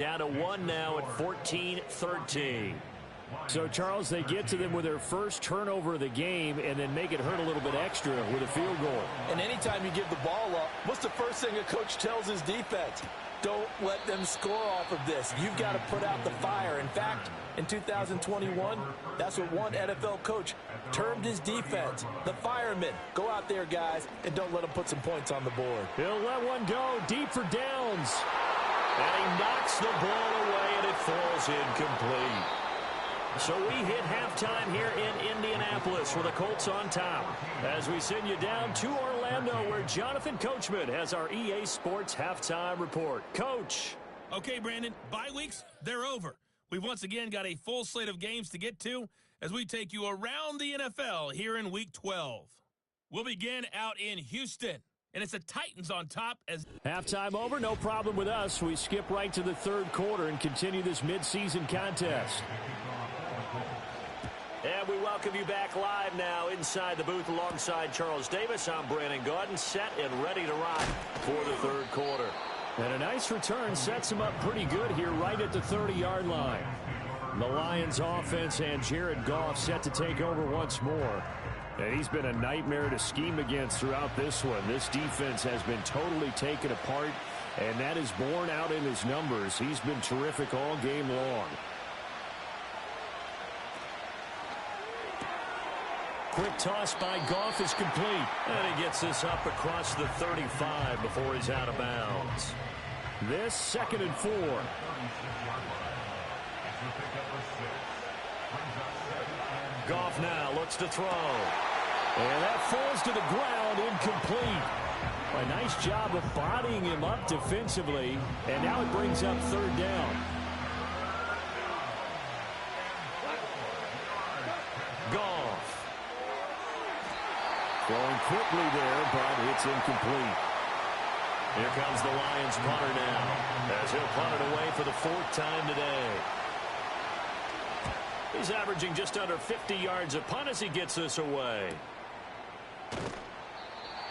Down to one now at 14-13. So, Charles, they get to them with their first turnover of the game and then make it hurt a little bit extra with a field goal. And anytime you give the ball up, what's the first thing a coach tells his defense? Don't let them score off of this. You've got to put out the fire. In fact, in 2021, that's what one NFL coach termed his defense, the firemen. Go out there, guys, and don't let them put some points on the board. He'll let one go deep for downs. And he knocks the ball away, and it falls incomplete. So we hit halftime here in Indianapolis with the Colts on top. As we send you down to Orlando, where Jonathan Coachman has our EA Sports Halftime Report. Coach. Okay, Brandon, bye weeks, they're over. We've once again got a full slate of games to get to as we take you around the NFL here in Week 12. We'll begin out in Houston, and it's the Titans on top as halftime over, no problem with us. We skip right to the third quarter and continue this midseason contest. And we welcome you back live now inside the booth alongside Charles Davis. I'm Brandon Gaudin, set and ready to rock for the third quarter. And a nice return sets him up pretty good here right at the 30-yard line. The Lions offense and Jared Goff set to take over once more. And he's been a nightmare to scheme against throughout this one. This defense has been totally taken apart, and that is borne out in his numbers. He's been terrific all game long. Quick toss by Goff is complete. And he gets this up across the 35 before he's out of bounds. This 2nd and 4. Goff now looks to throw. And that falls to the ground, incomplete. A nice job of bodying him up defensively. And now it brings up 3rd down. Goff. Throwing quickly there, but it's incomplete. Here comes the Lions punter now, as he'll punt it away for the 4th time today. He's averaging just under 50 yards a punt as he gets this away.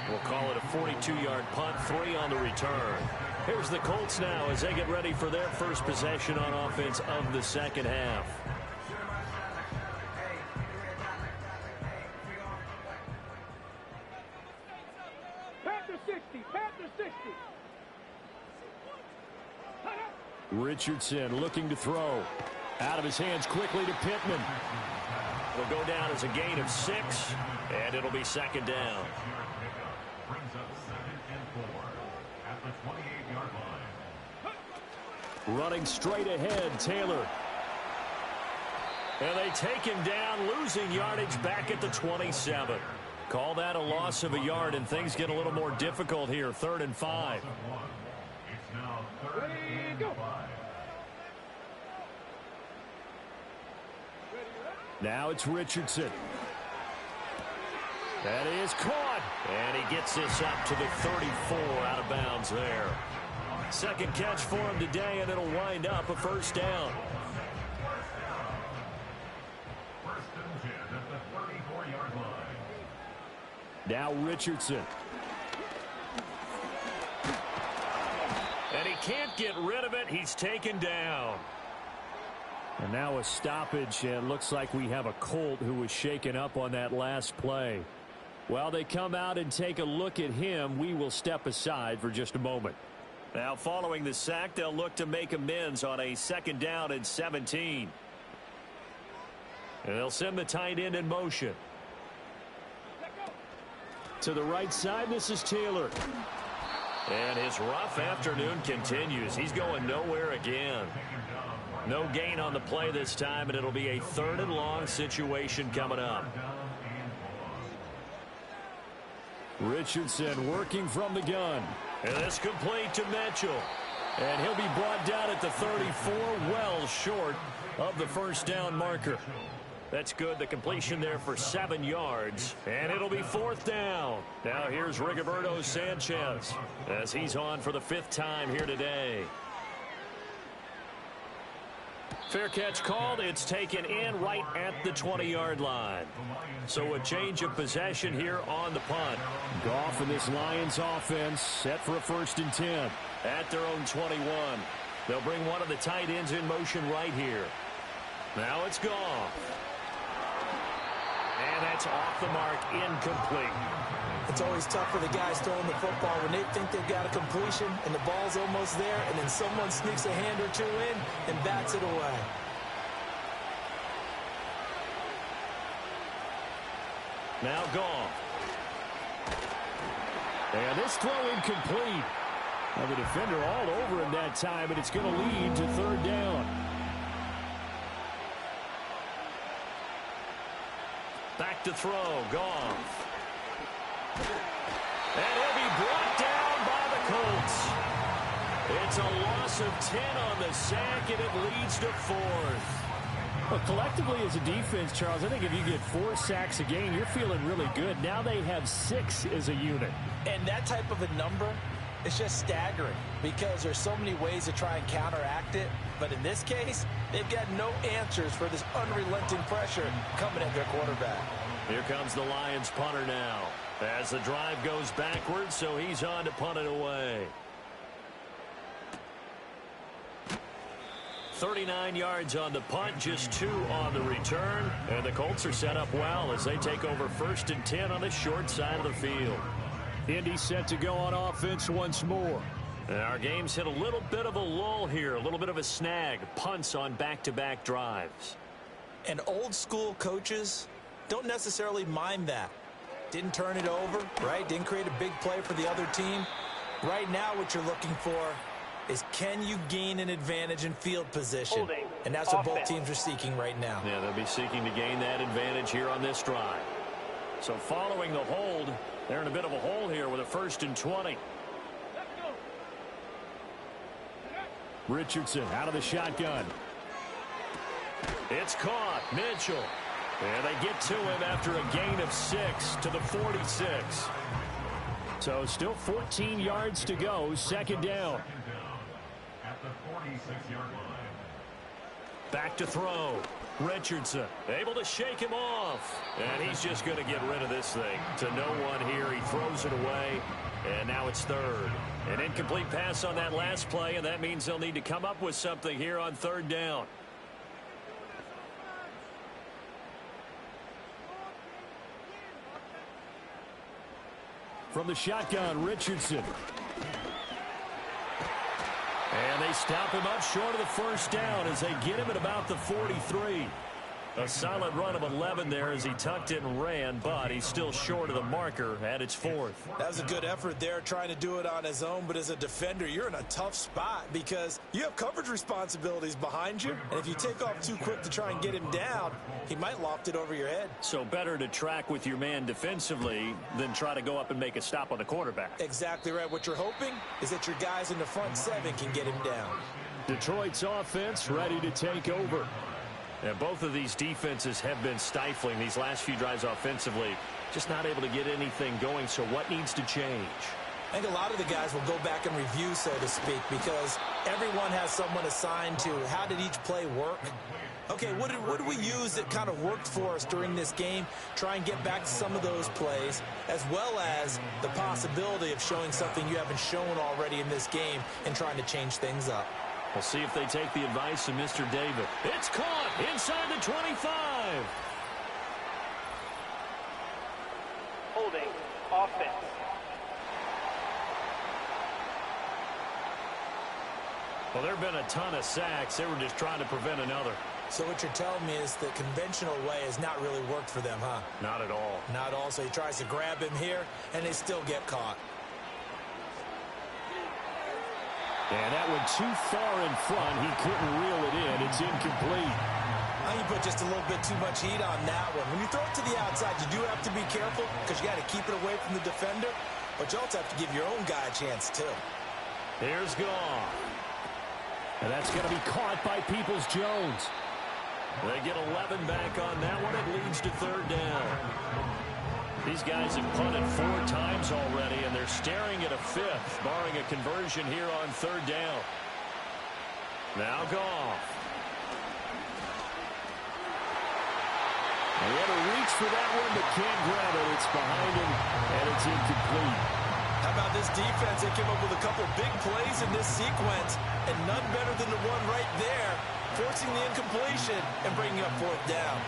We'll call it a 42-yard punt, 3 on the return. Here's the Colts now as they get ready for their first possession on offense of the second half. Richardson looking to throw. Out of his hands quickly to Pittman. Will go down as a gain of 6, and it'll be 2nd down. Brings up 2nd and 4 at the 28-yard line. Running straight ahead, Taylor. And they take him down, losing yardage back at the 27. Call that a loss of a yard, and things get a little more difficult here. 3rd and 5. It's now 3rd and 5. Now it's Richardson. That is caught. And he gets this up to the 34, out of bounds there. 2nd catch for him today, and it'll wind up a 1st down. 1st and 10 at the 34-yard line. Now Richardson. And he can't get rid of it. He's taken down. And now a stoppage, and looks like we have a Colt who was shaken up on that last play. While they come out and take a look at him, we will step aside for just a moment. Now following the sack, they'll look to make amends on a 2nd down and 17. And they'll send the tight end in motion. To the right side, this is Taylor. And his rough afternoon continues. He's going nowhere again. No gain on the play this time, and it'll be a 3rd and long situation coming up. Richardson working from the gun. And this complete to Mitchell. And he'll be brought down at the 34, well short of the 1st down marker. That's good. The completion there for 7 yards. And it'll be 4th down. Now here's Rigoberto Sanchez as he's on for the 5th time here today. Fair catch called. It's taken in right at the 20-yard line. So a change of possession here on the punt. Goff and this Lions offense set for a 1st and 10. At their own 21. They'll bring one of the tight ends in motion right here. Now it's Goff. And that's off the mark, incomplete. It's always tough for the guys throwing the football when they think they've got a completion and the ball's almost there, and then someone sneaks a hand or two in and bats it away. Now Goff. And this throw incomplete. Now the defender all over him that time, and it's going to lead to third down. Back to throw, Goff. And he'll be brought down by the Colts. It's a loss of 10 on the sack, and it leads to fourth. Well, collectively as a defense, Charles, I think if you get 4 sacks a game, you're feeling really good. Now they have 6 as a unit. And that type of a number, it's just staggering because there's so many ways to try and counteract it. But in this case, they've got no answers for this unrelenting pressure coming at their quarterback. Here comes the Lions punter now as the drive goes backwards, so he's on to punt it away. 39 yards on the punt, just 2 on the return. And the Colts are set up well as they take over 1st and 10 on the short side of the field. Indy set to go on offense once more. And our game's hit a little bit of a lull here, a little bit of a snag. Punts on back-to-back drives. And old school coaches don't necessarily mind that. Didn't turn it over, right? Didn't create a big play for the other team. Right now what you're looking for is can you gain an advantage in field position? And that's what both teams are seeking right now. Yeah, they'll be seeking to gain that advantage here on this drive. So following the hold, they're in a bit of a hole here with a 1st and 20. Richardson out of the shotgun. It's caught. Mitchell. And they get to him after a gain of 6 to the 46. So still 14 yards to go. Second down. At the 46-yard line. Back to throw. Richardson able to shake him off. And he's just going to get rid of this thing. To no one here. He throws it away. And now it's third. An incomplete pass on that last play, and that means they'll need to come up with something here on third down. From the shotgun, Richardson. And they stop him up short of the first down as they get him at about the 43. A solid run of 11 there as he tucked it and ran, but he's still short of the marker at its 4th. That was a good effort there trying to do it on his own, but as a defender, you're in a tough spot because you have coverage responsibilities behind you, and if you take off too quick to try and get him down, he might loft it over your head. So better to track with your man defensively than try to go up and make a stop on the quarterback. Exactly right. What you're hoping is that your guys in the front 7 can get him down. Detroit's offense ready to take over. And both of these defenses have been stifling these last few drives offensively. Just not able to get anything going, so what needs to change? I think a lot of the guys will go back and review, so to speak, because everyone has someone assigned to how did each play work. Okay, what did we use that kind of worked for us during this game? Try and get back to some of those plays, as well as the possibility of showing something you haven't shown already in this game and trying to change things up. We'll see if they take the advice of Mr. David. It's caught inside the 25. Holding offense. Well, there have been a ton of sacks. They were just trying to prevent another. So what you're telling me is the conventional way has not really worked for them, huh? Not at all. Not at all. So he tries to grab him here, and they still get caught. And that went too far in front. He couldn't reel it in. It's incomplete. I think you put just a little bit too much heat on that one. When you throw it to the outside, you do have to be careful because you got to keep it away from the defender. But you also have to give your own guy a chance, too. Here's Goff. And that's going to be caught by Peoples-Jones. They get 11 back on that one. It leads to third down. These guys have punted 4 times already, and they're staring at a 5th, barring a conversion here on third down. Now Goff. He had to reach for that one, but can't grab it. It's behind him, and it's incomplete. How How about this defense? They came up with a couple big plays in this sequence, and none better than the one right there, forcing the incompletion and bringing up fourth down.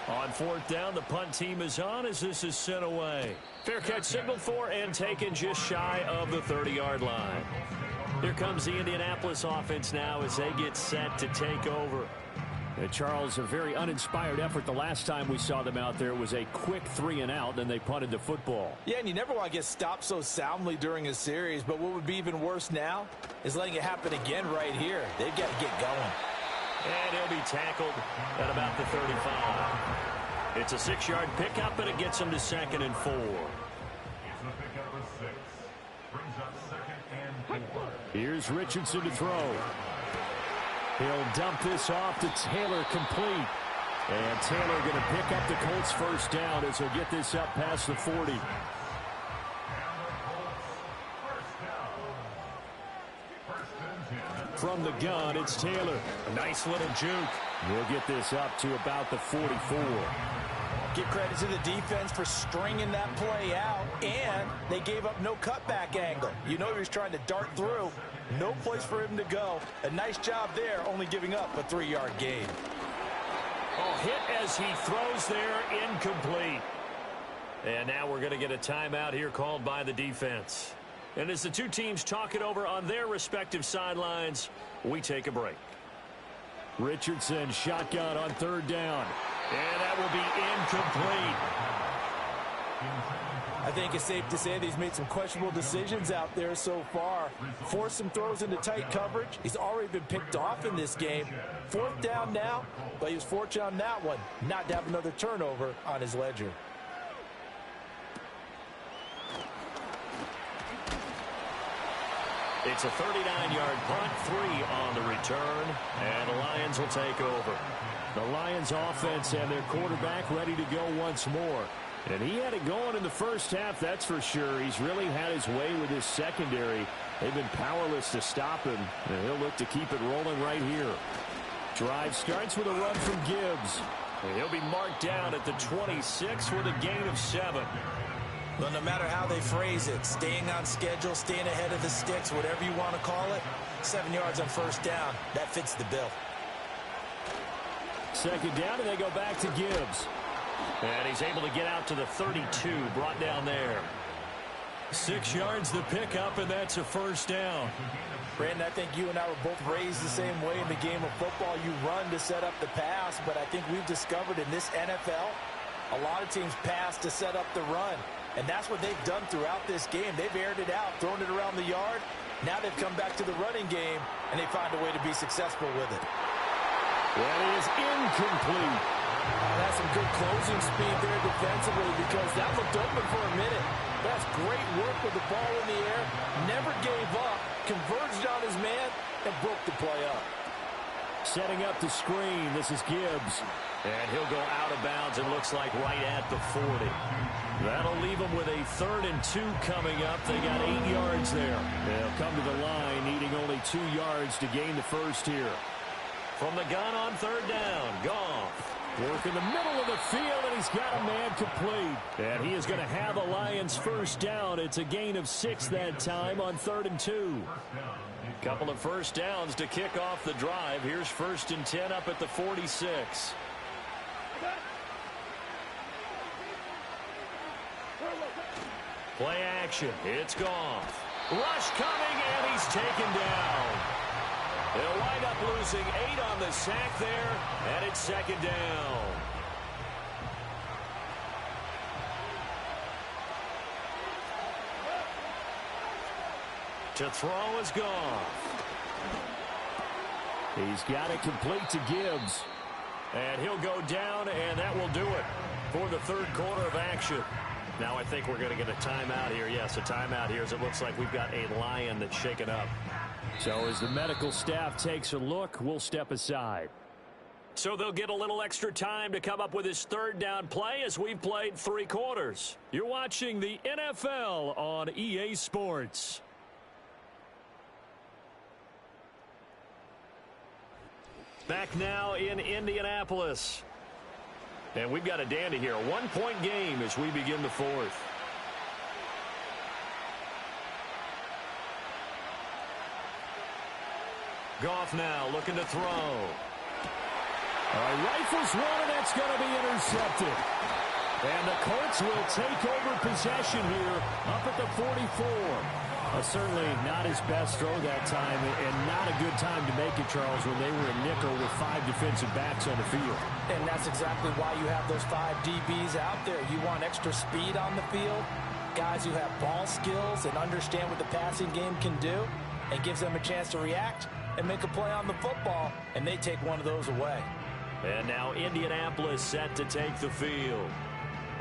On fourth down, the punt team is on as this is sent away. Fair catch signaled for and taken just shy of the 30-yard line. Here comes the Indianapolis offense now as they get set to take over. And Charles, a very uninspired effort the last time we saw them out there. It was a quick 3-and-out, then they punted the football. Yeah, and you never want to get stopped so soundly during a series, but what would be even worse now is letting it happen again right here. They've got to get going. And he'll be tackled at about the 35. It's a 6-yard pickup, and it gets him to 2nd and 4. It's a pickup of 6. Brings up 2nd and 4. Here's Richardson to throw. He'll dump this off to Taylor, complete. And Taylor going to pick up the Colts first down as he'll get this up past the 40. From the gun, it's Taylor. A nice little juke. We'll get this up to about the 44. Give credit to the defense for stringing that play out, and they gave up no cutback angle. You know he was trying to dart through. No place for him to go. A nice job there, only giving up a 3-yard gain. Oh, hit as he throws there, incomplete. And now we're going to get a timeout here called by the defense. And as the two teams talk it over on their respective sidelines, we take a break. Richardson shotgun on 3rd down. And that will be incomplete. I think it's safe to say that he's made some questionable decisions out there so far. Forced some throws into tight coverage. He's already been picked off in this game. 4th down now, but he was fortunate on that one not to have another turnover on his ledger. It's a 39-yard punt, 3 on the return, and the Lions will take over. The Lions offense and their quarterback ready to go once more. And he had it going in the first half, that's for sure. He's really had his way with his secondary. They've been powerless to stop him, and he'll look to keep it rolling right here. Drive starts with a run from Gibbs. And he'll be marked down at the 26 with a gain of 7. Well, no matter how they phrase it, staying on schedule, staying ahead of the sticks, whatever you want to call it, 7 yards on 1st down, that fits the bill. 2nd down, and they go back to Gibbs. And he's able to get out to the 32, brought down there. 6 yards the pickup, and that's a 1st down. Brandon, I think you and I were both raised the same way in the game of football. You run to set up the pass, but I think we've discovered in this NFL, a lot of teams pass to set up the run. And that's what they've done throughout this game. They've aired it out, thrown it around the yard. Now they've come back to the running game, and they find a way to be successful with it. That is incomplete. That's some good closing speed there defensively because that looked open for a minute. That's great work with the ball in the air. Never gave up, converged on his man, and broke the play up. Setting up the screen, this is Gibbs. And he'll go out of bounds, it looks like right at the 40. That'll leave them with a 3rd and 2 coming up. They got 8 yards there. They'll come to the line, needing only 2 yards to gain the first here. From the gun on 3rd down, Goff. Work in the middle of the field, and he's got a man complete. And he is going to have a Lions first down. It's a gain of 6 that time on 3rd and 2. Couple of 1st downs to kick off the drive. Here's 1st and 10 up at the 46. Play action. It's Goff. Rush coming, and he's taken down. They'll wind up losing 8 on the sack there, and it's 2nd down. To throw is Goff. He's got it complete to Gibbs. And he'll go down, and that will do it for the 3rd quarter of action. Now I think we're going to get a timeout here. Yes, a timeout here as it looks like we've got a Lion that's shaken up. So as the medical staff takes a look, we'll step aside. So they'll get a little extra time to come up with his 3rd down play as we've played 3 quarters. You're watching the NFL on EA Sports. Back now in Indianapolis. And we've got a dandy here. A 1-point game as we begin the 4th. Goff now looking to throw. Rifles one, and that's going to be intercepted. And the Colts will take over possession here up at the 44. Certainly not his best throw that time, and not a good time to make it, Charles, when they were a nickel with 5 defensive backs on the field. And that's exactly why you have those 5 DBs out there. You want extra speed on the field, guys who have ball skills and understand what the passing game can do, and gives them a chance to react and make a play on the football, and they take one of those away. And now Indianapolis set to take the field.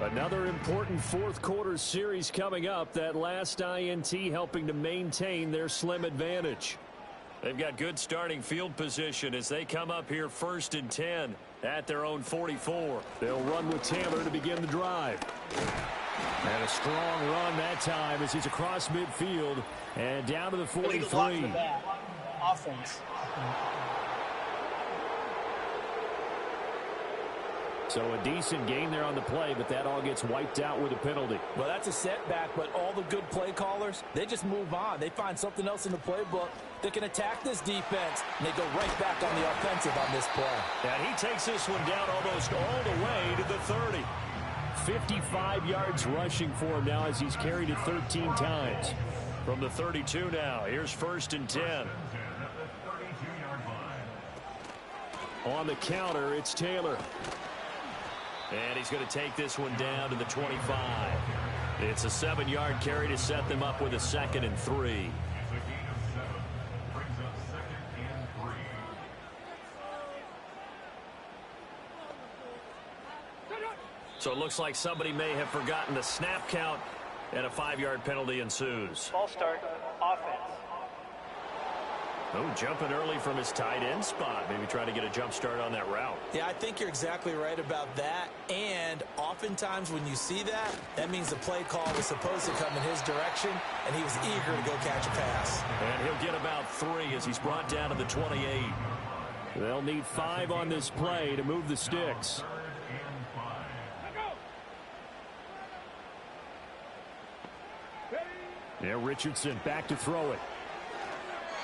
Another important fourth quarter series coming up. That last INT helping to maintain their slim advantage. They've got good starting field position as they come up here 1st and 10 at their own 44. They'll run with Taylor to begin the drive. And a strong run that time as he's across midfield and down to the 43. Offense. So a decent gain there on the play, but that all gets wiped out with a penalty. Well, that's a setback, but all the good play callers, they just move on. They find something else in the playbook that can attack this defense, and they go right back on the offensive on this play. And he takes this one down almost all the way to the 30. 55 yards rushing for him now as he's carried it 13 times. From the 32 now, here's 1st and 10. On the counter, it's Taylor. And he's going to take this one down to the 25. It's a 7-yard carry to set them up with a 2nd and 3. So it looks like somebody may have forgotten the snap count, and a 5-yard penalty ensues. Ball start, offense. Oh, jumping early from his tight end spot. Maybe trying to get a jump start on that route. Yeah, I think you're exactly right about that. And oftentimes when you see that, that means the play call was supposed to come in his direction, and he was eager to go catch a pass. And he'll get about 3 as he's brought down to the 28. They'll need 5 on this play to move the sticks. Yeah, Richardson back to throw it.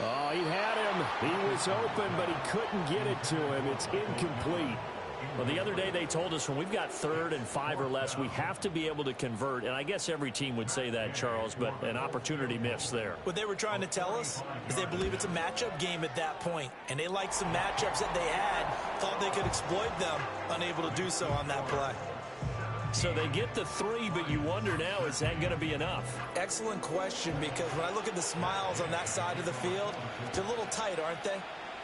Oh, he had him. He was open, but he couldn't get it to him. It's incomplete. Well, the other day they told us when we've got 3rd and 5 or less, we have to be able to convert. And I guess every team would say that, Charles, but an opportunity missed there. What they were trying to tell us is they believe it's a matchup game at that point. And they liked some matchups that they had, thought they could exploit them, unable to do so on that play. So they get the 3, but you wonder now, is that going to be enough? Excellent question, because when I look at the smiles on that side of the field, they're a little tight, aren't they?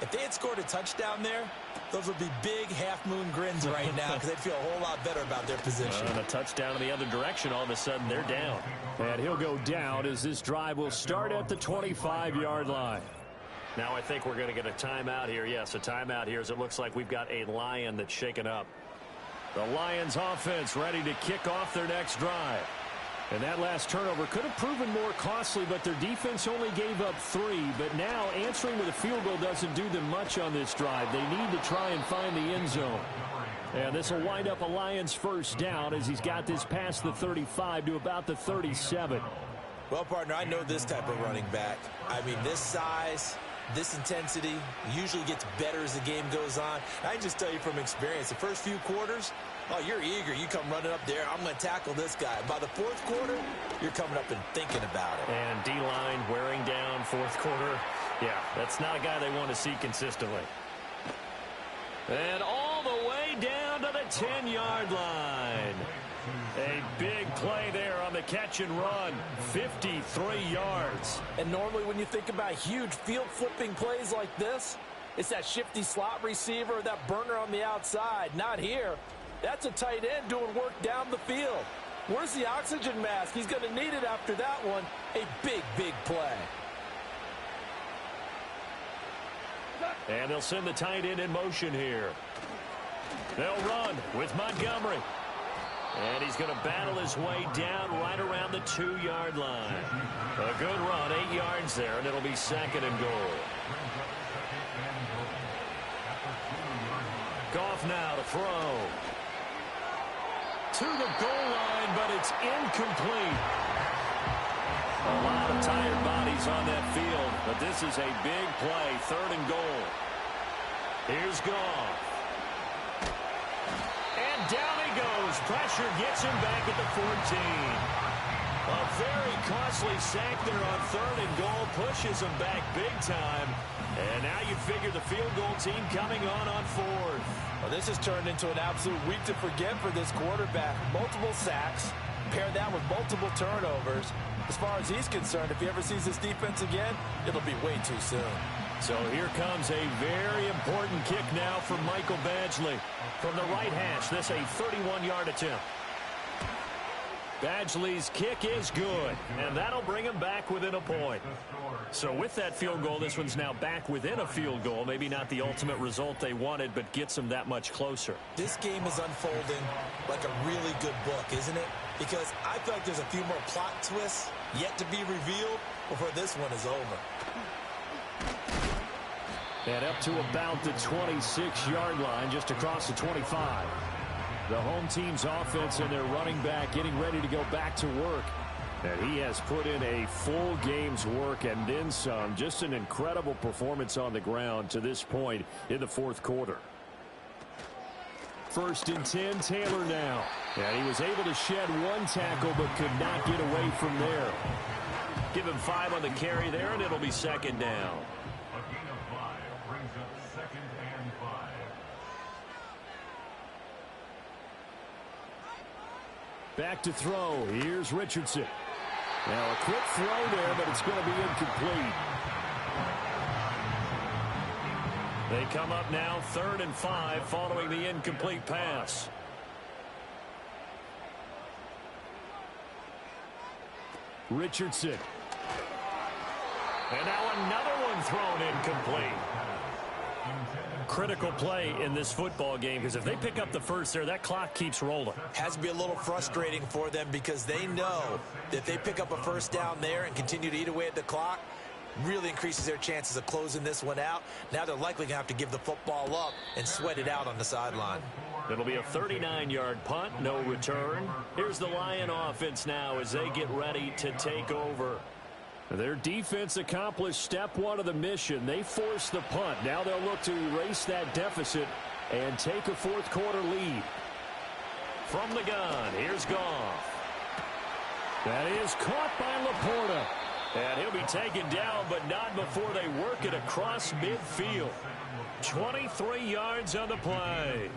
If they had scored a touchdown there, those would be big half-moon grins right now because they'd feel a whole lot better about their position. And a touchdown in the other direction, all of a sudden they're down. And he'll go down as this drive will start at the 25-yard line. Now I think we're going to get a timeout here. Yes, a timeout here as it looks like we've got a Lion that's shaken up. The Lions offense ready to kick off their next drive. And that last turnover could have proven more costly, but their defense only gave up 3. But now answering with a field goal doesn't do them much on this drive. They need to try and find the end zone. And this will wind up a Lions first down as he's got this past the 35 to about the 37. Well, partner, I know this type of running back. I mean, this size, this intensity usually gets better as the game goes on. I can just tell you from experience, the first few quarters, oh, you're eager. You come running up there. I'm going to tackle this guy. By the 4th quarter, you're coming up and thinking about it. And D-line wearing down 4th quarter. Yeah, that's not a guy they want to see consistently. And all the way down to the 10-yard line. A big play there on the catch and run. 53 yards. And normally when you think about huge field-flipping plays like this, it's that shifty slot receiver or that burner on the outside. Not here. That's a tight end doing work down the field. Where's the oxygen mask? He's going to need it after that one. A big, big play. And they'll send the tight end in motion here. They'll run with Montgomery. And he's going to battle his way down right around the 2-yard line. A good run, 8 yards there, and it'll be 2nd and goal. Goff now to throw. To the goal line, but it's incomplete. A lot of tired bodies on that field, but this is a big play, 3rd and goal. Here's Goff. And down he goes. Pressure gets him back at the 14. A very costly sack there on 3rd and goal. Pushes him back big time. And now you figure the field goal team coming on 4th. Well, this has turned into an absolute week to forget for this quarterback. Multiple sacks. Pair that with multiple turnovers. As far as he's concerned, if he ever sees this defense again, it'll be way too soon. So here comes a very important kick now from Michael Badgley. From the right hash, this a 31-yard attempt. Badgley's kick is good, and that'll bring him back within a point. So with that field goal, this one's now back within a field goal. Maybe not the ultimate result they wanted, but gets them that much closer. This game is unfolding like a really good book, isn't it? Because I feel like there's a few more plot twists yet to be revealed before this one is over. And up to about the 26-yard line, just across the 25. The home team's offense and their running back getting ready to go back to work. And he has put in a full game's work and then some. Just an incredible performance on the ground to this point in the 4th quarter. 1st and 10, Taylor now. And he was able to shed 1 tackle but could not get away from there. Give him 5 on the carry there, and it'll be 2nd down. A gain of 5 brings up 2nd and 5. Back to throw. Here's Richardson. Now a quick throw there, but it's going to be incomplete. They come up now 3rd and 5 following the incomplete pass. Richardson. And now another one thrown incomplete. Critical play in this football game because if they pick up the first there, that clock keeps rolling. Has to be a little frustrating for them because they know that if they pick up a first down there and continue to eat away at the clock, really increases their chances of closing this one out. Now they're likely going to have to give the football up and sweat it out on the sideline. It'll be a 39-yard punt, no return. Here's the Lion offense now as they get ready to take over. Their defense accomplished step 1 of the mission. They forced the punt. Now they'll look to erase that deficit and take a 4th quarter lead. From the gun, here's Goff. That is caught by Laporta. And he'll be taken down, but not before they work it across midfield. 23 yards on the play.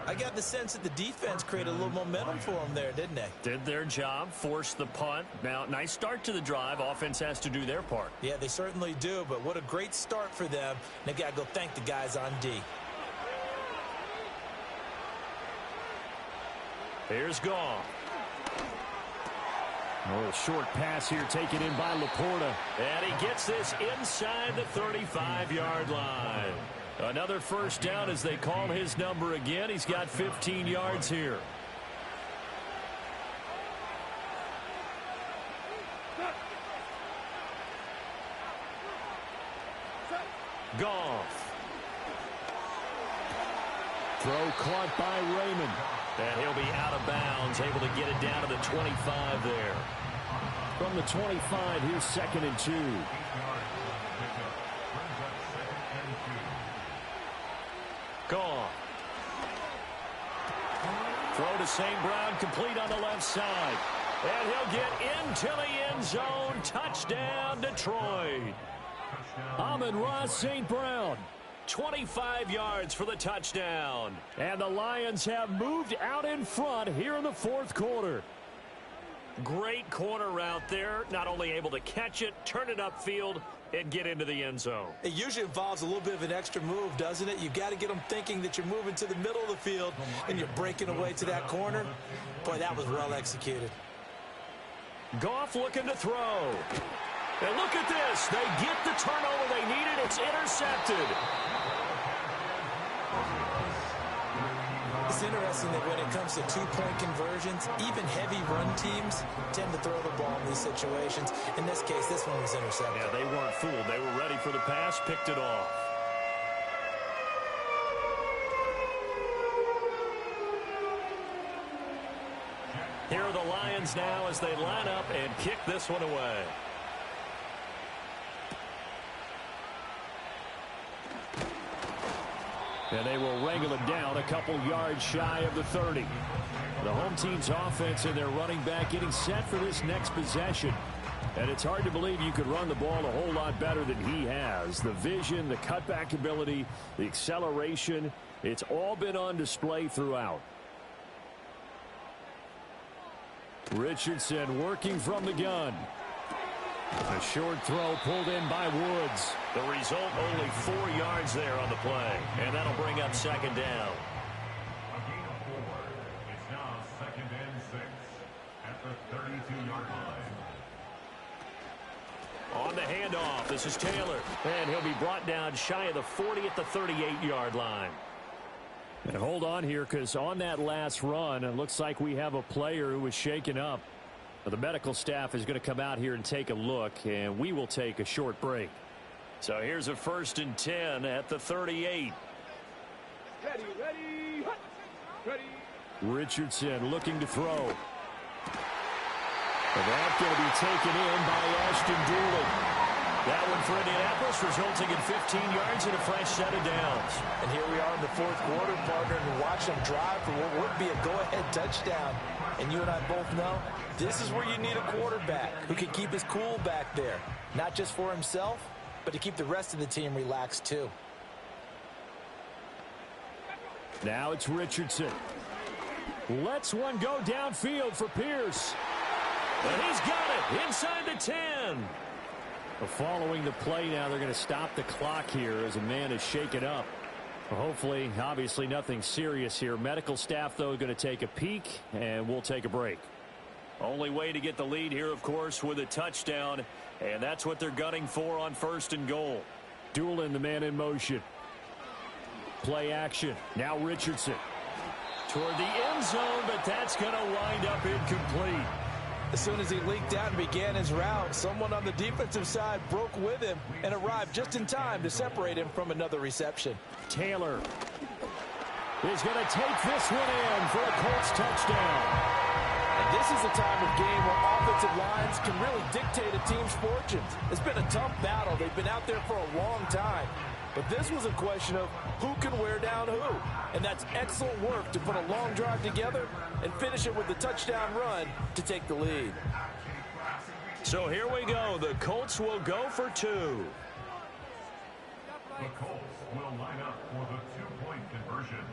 I got the sense that the defense created a little momentum for them there, didn't they? Did their job, forced the punt. Now, nice start to the drive. Offense has to do their part. Yeah, they certainly do, but what a great start for them. They got to go thank the guys on D. Here's Goff. A little short pass here taken in by Laporta. And he gets this inside the 35-yard line. Another first down as they call his number again. He's got 15 yards here. Goff. Throw caught by Raymond. And he'll be out of bounds, able to get it down to the 25 there. From the 25, here's 2nd and 2. Goff. Throw to St. Brown, complete on the left side. And he'll get into the end zone. Touchdown, Detroit. Amon-Ra St. Brown. 25 yards for the touchdown. And the Lions have moved out in front here in the 4th quarter. Great corner route there. Not only able to catch it, turn it upfield, and get into the end zone. It usually involves a little bit of an extra move, doesn't it? You've got to get them thinking that you're moving to the middle of the field and you're breaking away to that corner. Boy, that was well executed. Goff looking to throw. And look at this. They get the turnover they needed. It's intercepted. It's interesting that when it comes to two-point conversions, even heavy run teams tend to throw the ball in these situations. In this case, this one was intercepted. Yeah, they weren't fooled. They were ready for the pass, picked it off. Here are the Lions now as they line up and kick this one away. And they will wrangle it down a couple yards shy of the 30. The home team's offense and their running back getting set for this next possession. And it's hard to believe you could run the ball a whole lot better than he has. The vision, the cutback ability, the acceleration, it's all been on display throughout. Richardson working from the gun. A short throw pulled in by Woods. The result, only 4 yards there on the play. And that'll bring up second down. A gain of 4. It's now 2nd and 6 at the 32-yard line. On the handoff, this is Taylor. And he'll be brought down shy of the 40 at the 38-yard line. And hold on here, because on that last run, it looks like we have a player who was shaken up. The medical staff is going to come out here and take a look, and we will take a short break. So here's a 1st and 10 at the 38. Ready. Richardson looking to throw. And that's going to be taken in by Ashton Doolin. That one for Indianapolis, resulting in 15 yards and a fresh set of downs. And here we are in the 4th quarter, partner, and watch them drive for what would be a go-ahead touchdown. And you and I both know this is where you need a quarterback who can keep his cool back there. Not just for himself, but to keep the rest of the team relaxed too. Now it's Richardson. Lets one go downfield for Pierce. And he's got it inside the 10. Following the play now, they're going to stop the clock here as a man is shaken up. Hopefully, obviously nothing serious here. Medical staff, though, going to take a peek, and we'll take a break. Only way to get the lead here, of course, with a touchdown, and that's what they're gunning for on 1st and goal. Doolin, the man in motion. Play action. Now Richardson. Toward the end zone, but that's going to wind up incomplete. As soon as he leaked out and began his route, someone on the defensive side broke with him and arrived just in time to separate him from another reception. Taylor is going to take this one in for a Colts touchdown. And this is the time of game where offensive lines can really dictate a team's fortunes. It's been a tough battle. They've been out there for a long time. But this was a question of who can wear down who. And that's excellent work to put a long drive together and finish it with a touchdown run to take the lead. So here we go. The Colts will go for 2. The Colts will line up for the 2-point conversion.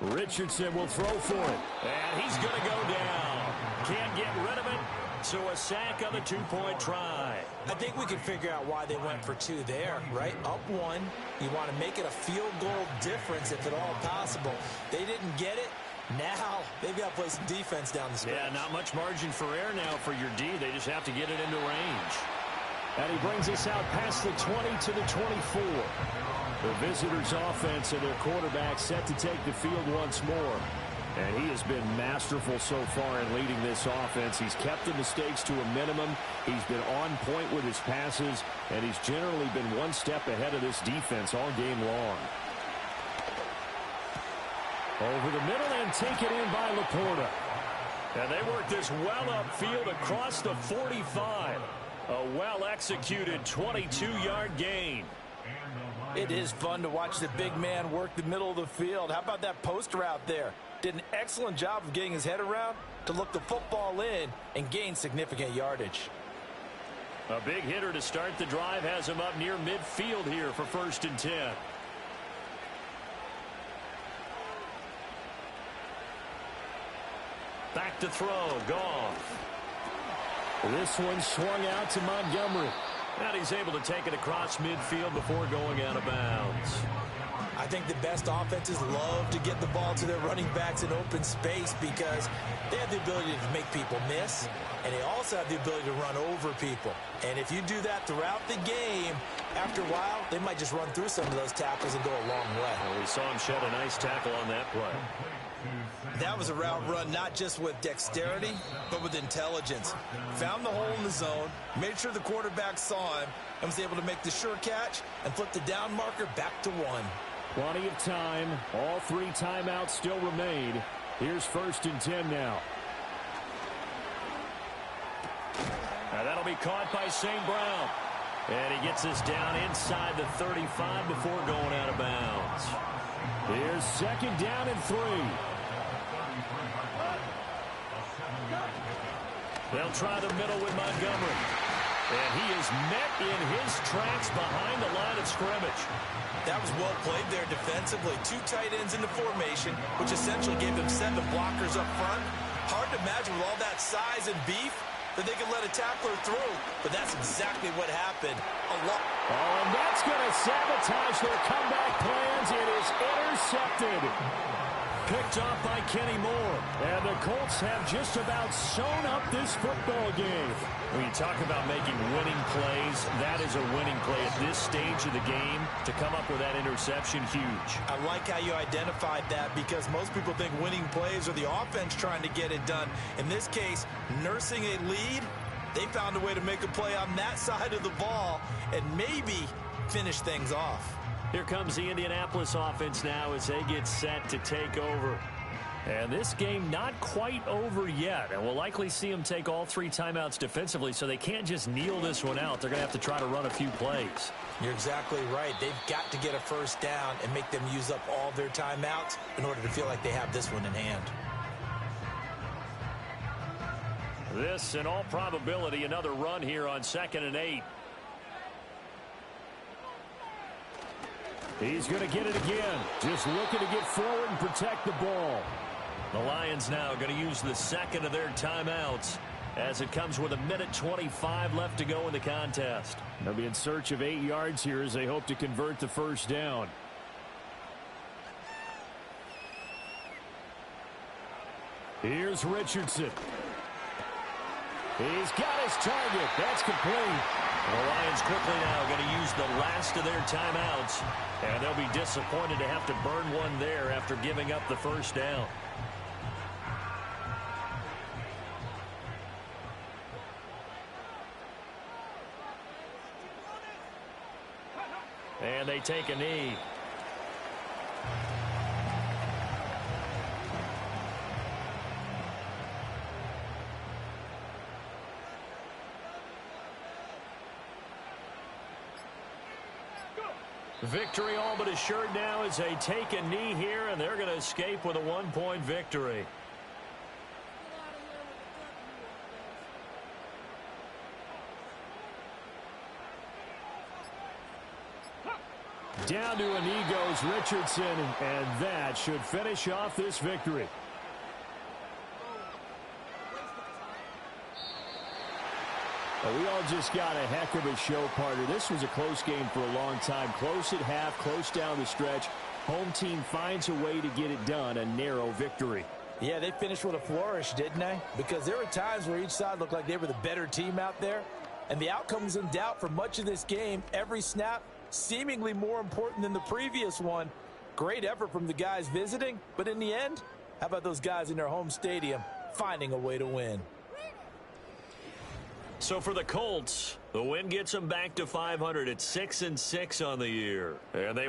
Richardson will throw for it. And he's going to go down. Can't get rid of it. So a sack on the 2-point try. I think we can figure out why they went for 2 there, right? Up 1. You want to make it a field goal difference if at all possible. They didn't get it. Now they've got to play some defense down the stretch. Yeah, not much margin for error now for your D. They just have to get it into range. And he brings us out past the 20 to the 24. The visitors' offense and their quarterback set to take the field once more. And he has been masterful so far in leading this offense. He's kept the mistakes to a minimum. He's been on point with his passes, and he's generally been one step ahead of this defense all game long. Over the middle and taken in by Laporta. And they work this well upfield across the 45. A well-executed 22-yard gain. It is fun to watch the big man work the middle of the field. How about that post route there? Did an excellent job of getting his head around to look the football in and gain significant yardage. A big hitter to start the drive has him up near midfield here for 1st and 10. Back to throw, Goff. This one swung out to Montgomery. And he's able to take it across midfield before going out of bounds. I think the best offenses love to get the ball to their running backs in open space because they have the ability to make people miss, and they also have the ability to run over people. And if you do that throughout the game, after a while, they might just run through some of those tackles and go a long way. Well, we saw him shed a nice tackle on that play. That was a route run not just with dexterity, but with intelligence. Found the hole in the zone, made sure the quarterback saw him, and was able to make the sure catch and flip the down marker back to 1. Plenty of time. All 3 timeouts still remain. Here's 1st and 10 now. And that'll be caught by St. Brown. And he gets us down inside the 35 before going out of bounds. Here's 2nd down and 3. They'll try the middle with Montgomery. And he is met in his tracks behind the line of scrimmage. That was well played there defensively. 2 tight ends in the formation, which essentially gave them 7 blockers up front. Hard to imagine with all that size and beef that they could let a tackler through, but that's exactly what happened. Oh, and that's going to sabotage their comeback plans. It is intercepted. Picked off by Kenny Moore. And the Colts have just about sewn up this football game. When you talk about making winning plays, that is a winning play at this stage of the game. To come up with that interception, huge. I like how you identified that, because most people think winning plays are the offense trying to get it done. In this case, nursing a lead, they found a way to make a play on that side of the ball and maybe finish things off. Here comes the Indianapolis offense now as they get set to take over. And this game not quite over yet. And we'll likely see them take all 3 timeouts defensively, so they can't just kneel this one out. They're going to have to try to run a few plays. You're exactly right. They've got to get a 1st down and make them use up all their timeouts in order to feel like they have this one in hand. This, in all probability, another run here on 2nd and 8. He's going to get it again. Just looking to get forward and protect the ball. The Lions now going to use the 2nd of their timeouts as it comes with 1:25 left to go in the contest. They'll be in search of 8 yards here as they hope to convert the 1st down. Here's Richardson. He's got his target. That's complete. The Lions quickly now going to use the last of their timeouts, and they'll be disappointed to have to burn one there after giving up the 1st down. And they take a knee. Victory all but assured now as they take a knee here, and they're going to escape with a 1-point victory. Down to a knee goes Richardson, and that should finish off this victory. Well, we all just got a heck of a show, partner. This was a close game for a long time. Close at half, close down the stretch. Home team finds a way to get it done, a narrow victory. Yeah, they finished with a flourish, didn't they? Because there were times where each side looked like they were the better team out there. And the outcome was in doubt for much of this game. Every snap seemingly more important than the previous one. Great effort from the guys visiting. But in the end, how about those guys in their home stadium finding a way to win? So for the Colts, the win gets them back to 500 at 6-6 on the year. And they